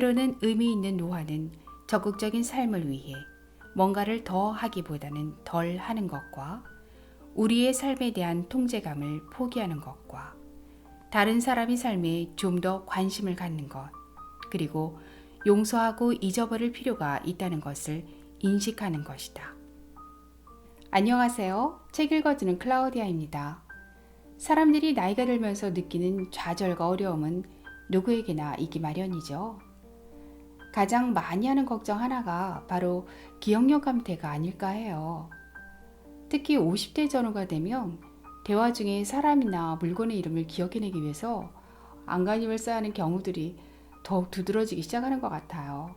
때로는 의미 있는 노화는 적극적인 삶을 위해 뭔가를 더 하기보다는 덜 하는 것과 우리의 삶에 대한 통제감을 포기하는 것과 다른 사람의 삶에 좀 더 관심을 갖는 것, 그리고 용서하고 잊어버릴 필요가 있다는 것을 인식하는 것이다. 안녕하세요. 책 읽어주는 클라우디아입니다. 사람들이 나이가 들면서 느끼는 좌절과 어려움은 누구에게나 있기 마련이죠. 가장 많이 하는 걱정 하나가 바로 기억력 감퇴가 아닐까 해요. 특히 50대 전후가 되면 대화 중에 사람이나 물건의 이름을 기억해내기 위해서 안간힘을 써야 하는 경우들이 더욱 두드러지기 시작하는 것 같아요.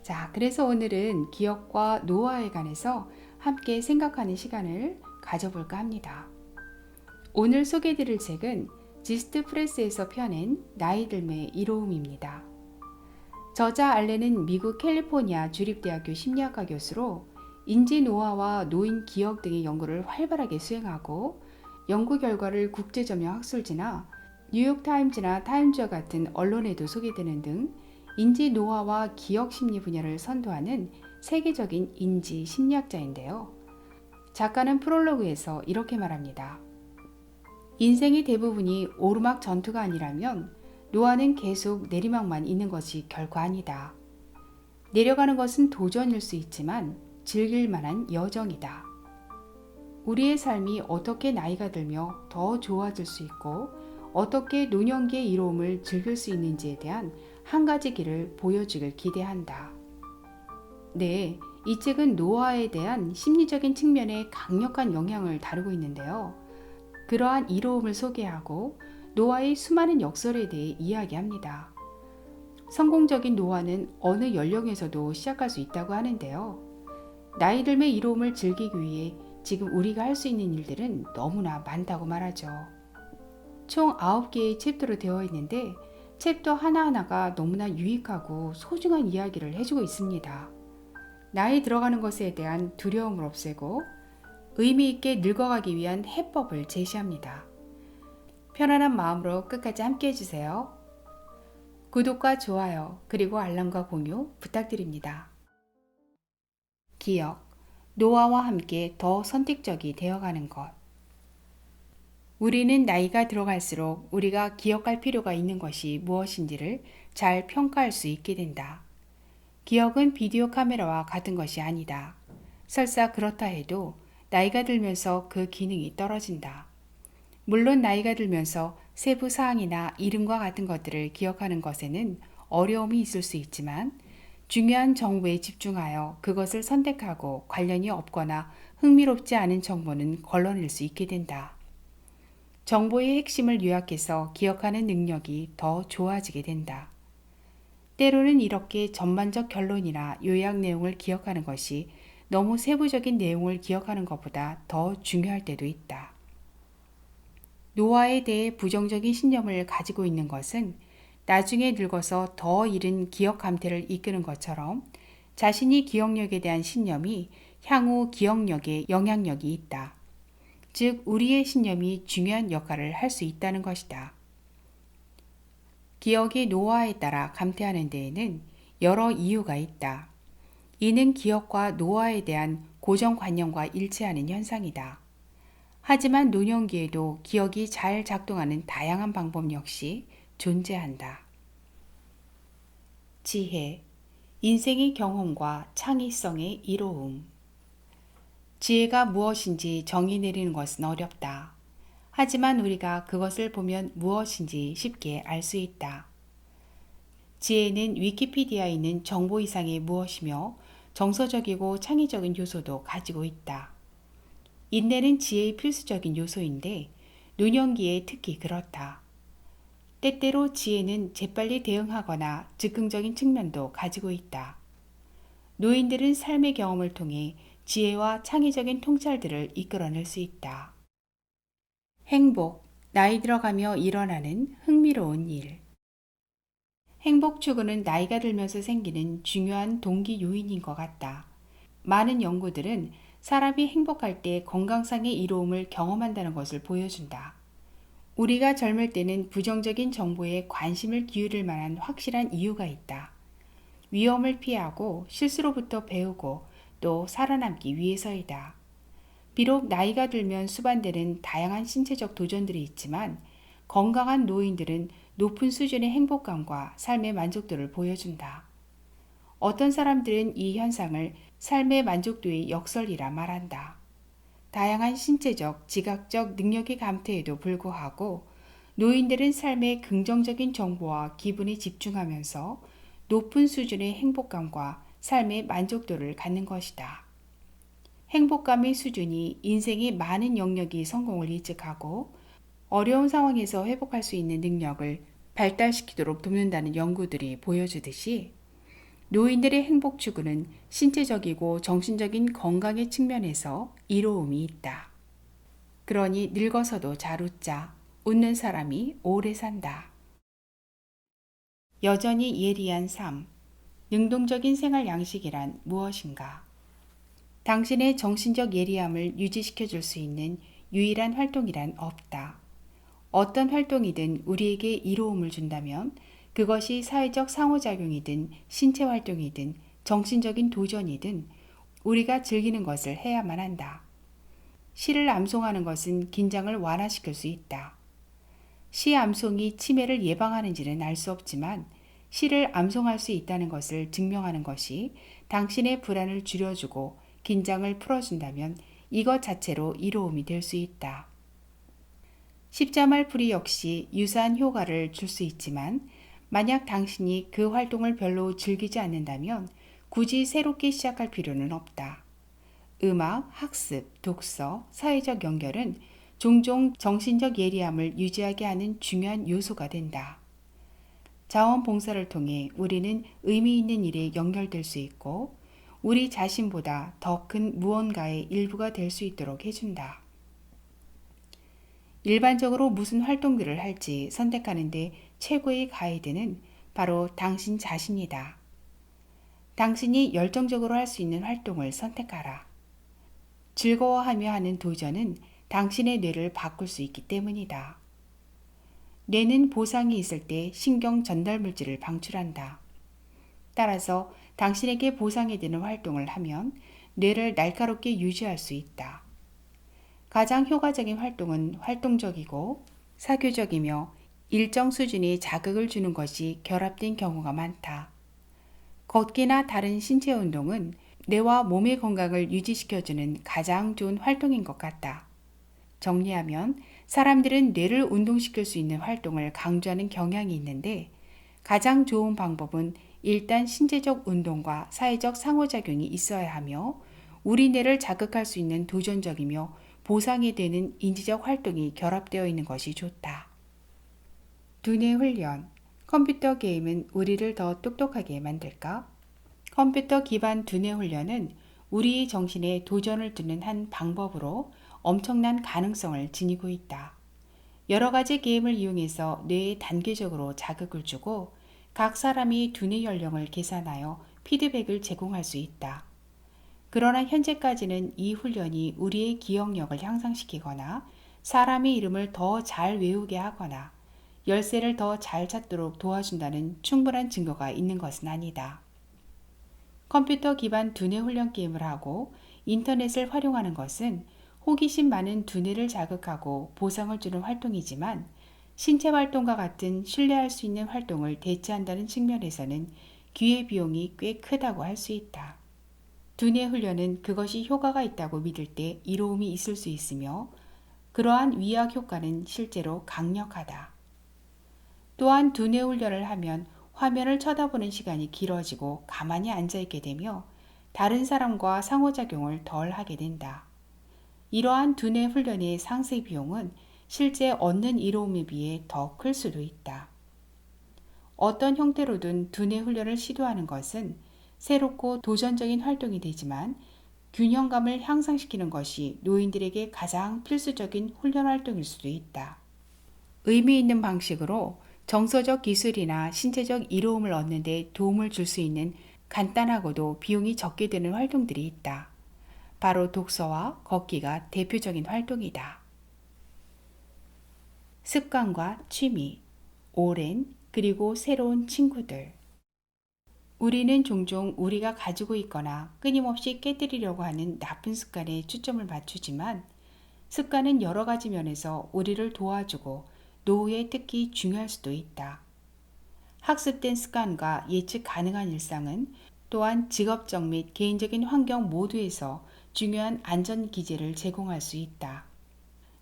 자, 그래서 오늘은 기억과 노화에 관해서 함께 생각하는 시간을 가져볼까 합니다. 오늘 소개해드릴 책은 지스트 프레스에서 펴낸 나이 들매 이로움입니다. 저자 알렌은 미국 캘리포니아 주립대학교 심리학과 교수로 인지 노화와 노인 기억 등의 연구를 활발하게 수행하고 연구 결과를 국제점령 학술지나 뉴욕타임즈나 타임즈와 같은 언론에도 소개되는 등 인지 노화와 기억 심리 분야를 선도하는 세계적인 인지 심리학자인데요. 작가는 프롤로그에서 이렇게 말합니다. 인생의 대부분이 오르막 전투가 아니라면 노화는 계속 내리막만 있는 것이 결코 아니다. 내려가는 것은 도전일 수 있지만 즐길 만한 여정이다. 우리의 삶이 어떻게 나이가 들며 더 좋아질 수 있고 어떻게 노년기의 이로움을 즐길 수 있는지에 대한 한 가지 길을 보여주길 기대한다. 네, 이 책은 노화에 대한 심리적인 측면에 강력한 영향을 다루고 있는데요. 그러한 이로움을 소개하고 노화의 수많은 역설에 대해 이야기합니다. 성공적인 노화는 어느 연령에서도 시작할 수 있다고 하는데요. 나이 들매 이로움을 즐기기 위해 지금 우리가 할 수 있는 일들은 너무나 많다고 말하죠. 총 9개의 챕터로 되어 있는데 챕터 하나하나가 너무나 유익하고 소중한 이야기를 해주고 있습니다. 나이 들어가는 것에 대한 두려움을 없애고 의미 있게 늙어가기 위한 해법을 제시합니다. 편안한 마음으로 끝까지 함께 해주세요. 구독과 좋아요 그리고 알람과 공유 부탁드립니다. 기억, 노화와 함께 더 선택적이 되어가는 것. 우리는 나이가 들어갈수록 우리가 기억할 필요가 있는 것이 무엇인지를 잘 평가할 수 있게 된다. 기억은 비디오 카메라와 같은 것이 아니다. 설사 그렇다 해도 나이가 들면서 그 기능이 떨어진다. 물론 나이가 들면서 세부 사항이나 이름과 같은 것들을 기억하는 것에는 어려움이 있을 수 있지만 중요한 정보에 집중하여 그것을 선택하고 관련이 없거나 흥미롭지 않은 정보는 걸러낼 수 있게 된다. 정보의 핵심을 요약해서 기억하는 능력이 더 좋아지게 된다. 때로는 이렇게 전반적 결론이나 요약 내용을 기억하는 것이 너무 세부적인 내용을 기억하는 것보다 더 중요할 때도 있다. 노화에 대해 부정적인 신념을 가지고 있는 것은 나중에 늙어서 더 이른 기억 감퇴를 이끄는 것처럼 자신이 기억력에 대한 신념이 향후 기억력에 영향력이 있다. 즉, 우리의 신념이 중요한 역할을 할 수 있다는 것이다. 기억이 노화에 따라 감퇴하는 데에는 여러 이유가 있다. 이는 기억과 노화에 대한 고정관념과 일치하는 현상이다. 하지만 노년기에도 기억이 잘 작동하는 다양한 방법 역시 존재한다. 지혜, 인생의 경험과 창의성의 이로움. 지혜가 무엇인지 정의 내리는 것은 어렵다. 하지만 우리가 그것을 보면 무엇인지 쉽게 알 수 있다. 지혜는 위키피디아에 있는 정보 이상의 무엇이며 정서적이고 창의적인 요소도 가지고 있다. 인내는 지혜의 필수적인 요소인데 노년기에 특히 그렇다. 때때로 지혜는 재빨리 대응하거나 즉흥적인 측면도 가지고 있다. 노인들은 삶의 경험을 통해 지혜와 창의적인 통찰들을 이끌어낼 수 있다. 행복, 나이 들어가며 일어나는 흥미로운 일. 행복 추구는 나이가 들면서 생기는 중요한 동기 요인인 것 같다. 많은 연구들은 사람이 행복할 때 건강상의 이로움을 경험한다는 것을 보여준다. 우리가 젊을 때는 부정적인 정보에 관심을 기울일 만한 확실한 이유가 있다. 위험을 피하고 실수로부터 배우고 또 살아남기 위해서이다. 비록 나이가 들면 수반되는 다양한 신체적 도전들이 있지만 건강한 노인들은 높은 수준의 행복감과 삶의 만족도를 보여준다. 어떤 사람들은 이 현상을 삶의 만족도의 역설이라 말한다. 다양한 신체적, 지각적 능력의 감퇴에도 불구하고 노인들은 삶의 긍정적인 정보와 기분에 집중하면서 높은 수준의 행복감과 삶의 만족도를 갖는 것이다. 행복감의 수준이 인생의 많은 영역이 성공을 예측하고 어려운 상황에서 회복할 수 있는 능력을 발달시키도록 돕는다는 연구들이 보여주듯이 노인들의 행복 추구는 신체적이고 정신적인 건강의 측면에서 이로움이 있다. 그러니 늙어서도 잘 웃자. 웃는 사람이 오래 산다. 여전히 예리한 삶. 능동적인 생활 양식이란 무엇인가? 당신의 정신적 예리함을 유지시켜 줄 수 있는 유일한 활동이란 없다. 어떤 활동이든 우리에게 이로움을 준다면 그것이 사회적 상호작용이든 신체 활동이든 정신적인 도전이든 우리가 즐기는 것을 해야만 한다. 시를 암송하는 것은 긴장을 완화시킬 수 있다. 시 암송이 치매를 예방하는지는 알 수 없지만 시를 암송할 수 있다는 것을 증명하는 것이 당신의 불안을 줄여주고 긴장을 풀어준다면 이것 자체로 이로움이 될 수 있다. 십자말풀이 역시 유사한 효과를 줄 수 있지만 만약 당신이 그 활동을 별로 즐기지 않는다면 굳이 새롭게 시작할 필요는 없다. 음악, 학습, 독서, 사회적 연결은 종종 정신적 예리함을 유지하게 하는 중요한 요소가 된다. 자원봉사를 통해 우리는 의미 있는 일에 연결될 수 있고 우리 자신보다 더 큰 무언가의 일부가 될 수 있도록 해준다. 일반적으로 무슨 활동들을 할지 선택하는데 최고의 가이드는 바로 당신 자신이다. 당신이 열정적으로 할 수 있는 활동을 선택하라. 즐거워하며 하는 도전은 당신의 뇌를 바꿀 수 있기 때문이다. 뇌는 보상이 있을 때 신경 전달 물질을 방출한다. 따라서 당신에게 보상이 되는 활동을 하면 뇌를 날카롭게 유지할 수 있다. 가장 효과적인 활동은 활동적이고 사교적이며 일정 수준의 자극을 주는 것이 결합된 경우가 많다. 걷기나 다른 신체 운동은 뇌와 몸의 건강을 유지시켜주는 가장 좋은 활동인 것 같다. 정리하면 사람들은 뇌를 운동시킬 수 있는 활동을 강조하는 경향이 있는데 가장 좋은 방법은 일단 신체적 운동과 사회적 상호작용이 있어야 하며 우리 뇌를 자극할 수 있는 도전적이며 보상이 되는 인지적 활동이 결합되어 있는 것이 좋다. 두뇌 훈련. 컴퓨터 게임은 우리를 더 똑똑하게 만들까? 컴퓨터 기반 두뇌 훈련은 우리의 정신에 도전을 두는 한 방법으로 엄청난 가능성을 지니고 있다. 여러 가지 게임을 이용해서 뇌에 단계적으로 자극을 주고 각 사람이 두뇌 연령을 계산하여 피드백을 제공할 수 있다. 그러나 현재까지는 이 훈련이 우리의 기억력을 향상시키거나 사람의 이름을 더 잘 외우게 하거나 열쇠를 더 잘 찾도록 도와준다는 충분한 증거가 있는 것은 아니다. 컴퓨터 기반 두뇌 훈련 게임을 하고 인터넷을 활용하는 것은 호기심 많은 두뇌를 자극하고 보상을 주는 활동이지만 신체 활동과 같은 신뢰할 수 있는 활동을 대체한다는 측면에서는 기회비용이 꽤 크다고 할 수 있다. 두뇌 훈련은 그것이 효과가 있다고 믿을 때 이로움이 있을 수 있으며 그러한 위약 효과는 실제로 강력하다. 또한 두뇌 훈련을 하면 화면을 쳐다보는 시간이 길어지고 가만히 앉아있게 되며 다른 사람과 상호작용을 덜 하게 된다. 이러한 두뇌 훈련의 상세 비용은 실제 얻는 이로움에 비해 더 클 수도 있다. 어떤 형태로든 두뇌 훈련을 시도하는 것은 새롭고 도전적인 활동이 되지만 균형감을 향상시키는 것이 노인들에게 가장 필수적인 훈련 활동일 수도 있다. 의미 있는 방식으로 정서적 기술이나 신체적 이로움을 얻는 데 도움을 줄 수 있는 간단하고도 비용이 적게 드는 활동들이 있다. 바로 독서와 걷기가 대표적인 활동이다. 습관과 취미, 오랜 그리고 새로운 친구들. 우리는 종종 우리가 가지고 있거나 끊임없이 깨뜨리려고 하는 나쁜 습관에 초점을 맞추지만 습관은 여러 가지 면에서 우리를 도와주고 노후에 특히 중요할 수도 있다. 학습된 습관과 예측 가능한 일상은 또한 직업적 및 개인적인 환경 모두에서 중요한 안전 기제를 제공할 수 있다.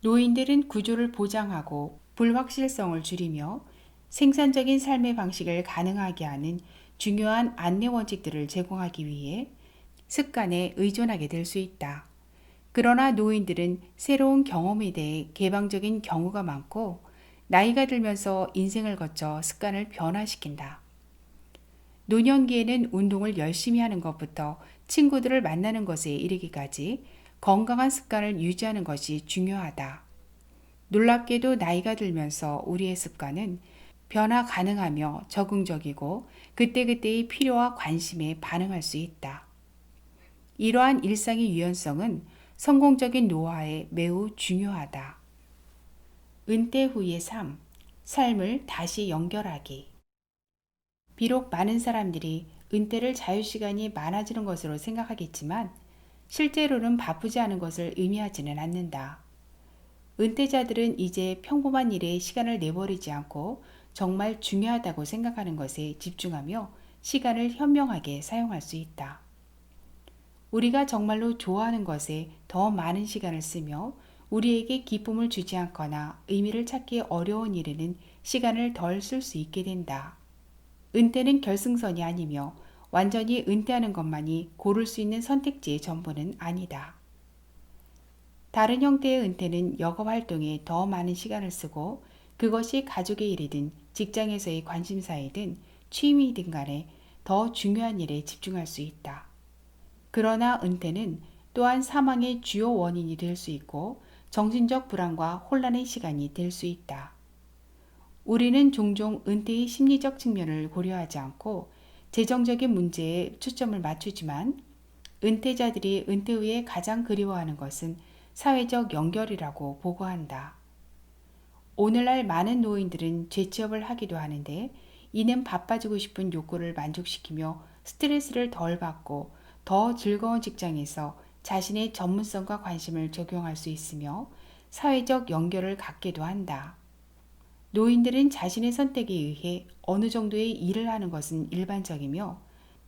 노인들은 구조를 보장하고 불확실성을 줄이며 생산적인 삶의 방식을 가능하게 하는 중요한 안내 원칙들을 제공하기 위해 습관에 의존하게 될 수 있다. 그러나 노인들은 새로운 경험에 대해 개방적인 경우가 많고 나이가 들면서 인생을 거쳐 습관을 변화시킨다. 노년기에는 운동을 열심히 하는 것부터 친구들을 만나는 것에 이르기까지 건강한 습관을 유지하는 것이 중요하다. 놀랍게도 나이가 들면서 우리의 습관은 변화 가능하며 적응적이고 그때그때의 필요와 관심에 반응할 수 있다. 이러한 일상의 유연성은 성공적인 노화에 매우 중요하다. 은퇴 후의 삶, 삶을 다시 연결하기. 비록 많은 사람들이 은퇴를 자유시간이 많아지는 것으로 생각하겠지만 실제로는 바쁘지 않은 것을 의미하지는 않는다. 은퇴자들은 이제 평범한 일에 시간을 내버리지 않고 정말 중요하다고 생각하는 것에 집중하며 시간을 현명하게 사용할 수 있다. 우리가 정말로 좋아하는 것에 더 많은 시간을 쓰며 우리에게 기쁨을 주지 않거나 의미를 찾기 어려운 일에는 시간을 덜 쓸 수 있게 된다. 은퇴는 결승선이 아니며 완전히 은퇴하는 것만이 고를 수 있는 선택지의 전부는 아니다. 다른 형태의 은퇴는 여가 활동에 더 많은 시간을 쓰고 그것이 가족의 일이든 직장에서의 관심사이든 취미이든 간에 더 중요한 일에 집중할 수 있다. 그러나 은퇴는 또한 사망의 주요 원인이 될 수 있고 정신적 불안과 혼란의 시간이 될 수 있다. 우리는 종종 은퇴의 심리적 측면을 고려하지 않고 재정적인 문제에 초점을 맞추지만 은퇴자들이 은퇴 후에 가장 그리워하는 것은 사회적 연결이라고 보고한다. 오늘날 많은 노인들은 재취업을 하기도 하는데 이는 바빠지고 싶은 욕구를 만족시키며 스트레스를 덜 받고 더 즐거운 직장에서 자신의 전문성과 관심을 적용할 수 있으며 사회적 연결을 갖기도 한다. 노인들은 자신의 선택에 의해 어느 정도의 일을 하는 것은 일반적이며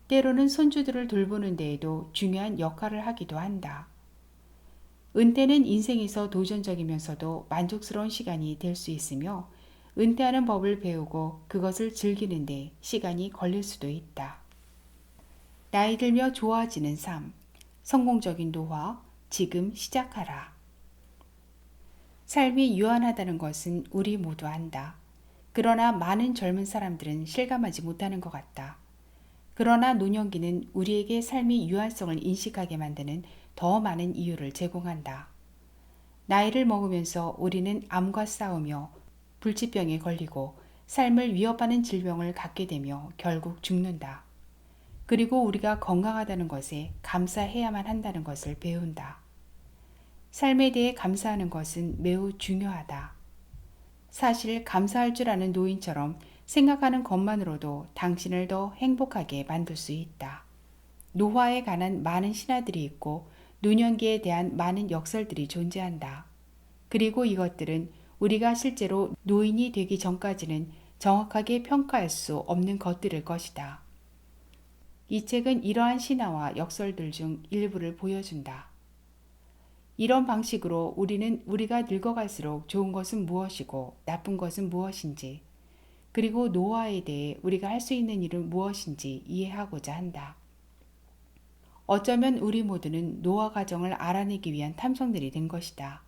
때로는 손주들을 돌보는 데에도 중요한 역할을 하기도 한다. 은퇴는 인생에서 도전적이면서도 만족스러운 시간이 될 수 있으며 은퇴하는 법을 배우고 그것을 즐기는 데 시간이 걸릴 수도 있다. 나이 들며 좋아지는 삶, 성공적인 노화, 지금 시작하라. 삶이 유한하다는 것은 우리 모두 안다. 그러나 많은 젊은 사람들은 실감하지 못하는 것 같다. 그러나 노년기는 우리에게 삶의 유한성을 인식하게 만드는 더 많은 이유를 제공한다. 나이를 먹으면서 우리는 암과 싸우며 불치병에 걸리고 삶을 위협하는 질병을 갖게 되며 결국 죽는다. 그리고 우리가 건강하다는 것에 감사해야만 한다는 것을 배운다. 삶에 대해 감사하는 것은 매우 중요하다. 사실 감사할 줄 아는 노인처럼 생각하는 것만으로도 당신을 더 행복하게 만들 수 있다. 노화에 관한 많은 신화들이 있고 노년기에 대한 많은 역설들이 존재한다. 그리고 이것들은 우리가 실제로 노인이 되기 전까지는 정확하게 평가할 수 없는 것들일 것이다. 이 책은 이러한 신화와 역설들 중 일부를 보여준다. 이런 방식으로 우리는 우리가 늙어갈수록 좋은 것은 무엇이고 나쁜 것은 무엇인지, 그리고 노화에 대해 우리가 할 수 있는 일은 무엇인지 이해하고자 한다. 어쩌면 우리 모두는 노화 과정을 알아내기 위한 탐정들이 된 것이다.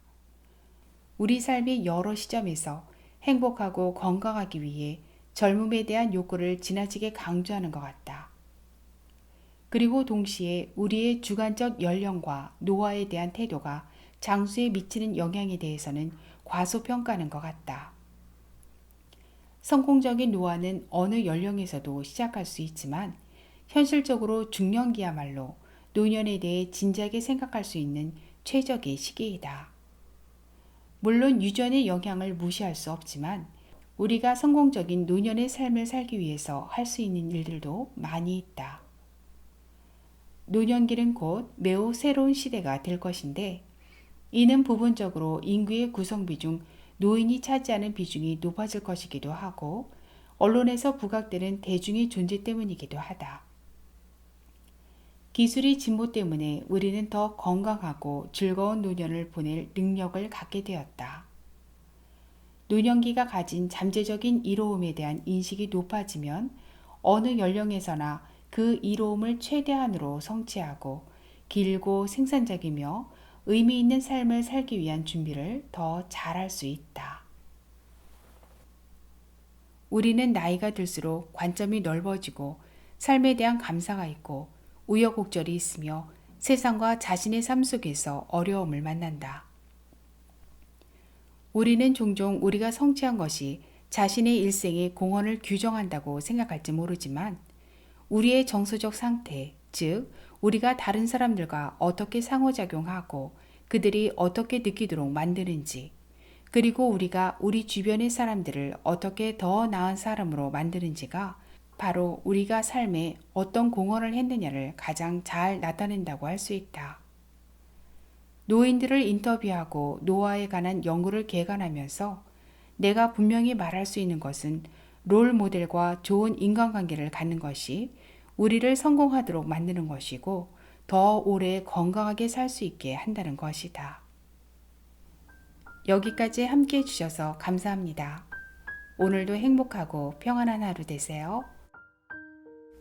우리 삶의 여러 시점에서 행복하고 건강하기 위해 젊음에 대한 욕구를 지나치게 강조하는 것 같다. 그리고 동시에 우리의 주관적 연령과 노화에 대한 태도가 장수에 미치는 영향에 대해서는 과소평가하는 것 같다. 성공적인 노화는 어느 연령에서도 시작할 수 있지만 현실적으로 중년기야말로 노년에 대해 진지하게 생각할 수 있는 최적의 시기이다. 물론 유전의 영향을 무시할 수 없지만 우리가 성공적인 노년의 삶을 살기 위해서 할 수 있는 일들도 많이 있다. 노년기는 곧 매우 새로운 시대가 될 것인데 이는 부분적으로 인구의 구성비 중 노인이 차지하는 비중이 높아질 것이기도 하고 언론에서 부각되는 대중의 존재 때문이기도 하다. 기술의 진보 때문에 우리는 더 건강하고 즐거운 노년을 보낼 능력을 갖게 되었다. 노년기가 가진 잠재적인 이로움에 대한 인식이 높아지면 어느 연령에서나 그 이로움을 최대한으로 성취하고 길고 생산적이며 의미 있는 삶을 살기 위한 준비를 더 잘할 수 있다. 우리는 나이가 들수록 관점이 넓어지고 삶에 대한 감사가 있고 우여곡절이 있으며 세상과 자신의 삶 속에서 어려움을 만난다. 우리는 종종 우리가 성취한 것이 자신의 일생의 공헌을 규정한다고 생각할지 모르지만 우리의 정서적 상태, 즉 우리가 다른 사람들과 어떻게 상호작용하고 그들이 어떻게 느끼도록 만드는지, 그리고 우리가 우리 주변의 사람들을 어떻게 더 나은 사람으로 만드는지가 바로 우리가 삶에 어떤 공헌을 했느냐를 가장 잘 나타낸다고 할 수 있다. 노인들을 인터뷰하고 노화에 관한 연구를 개관하면서 내가 분명히 말할 수 있는 것은 롤 모델과 좋은 인간관계를 갖는 것이 우리를 성공하도록 만드는 것이고 더 오래 건강하게 살 수 있게 한다는 것이다. 여기까지 함께 해주셔서 감사합니다. 오늘도 행복하고 평안한 하루 되세요.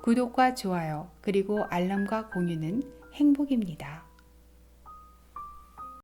구독과 좋아요 그리고 알람과 공유는 행복입니다.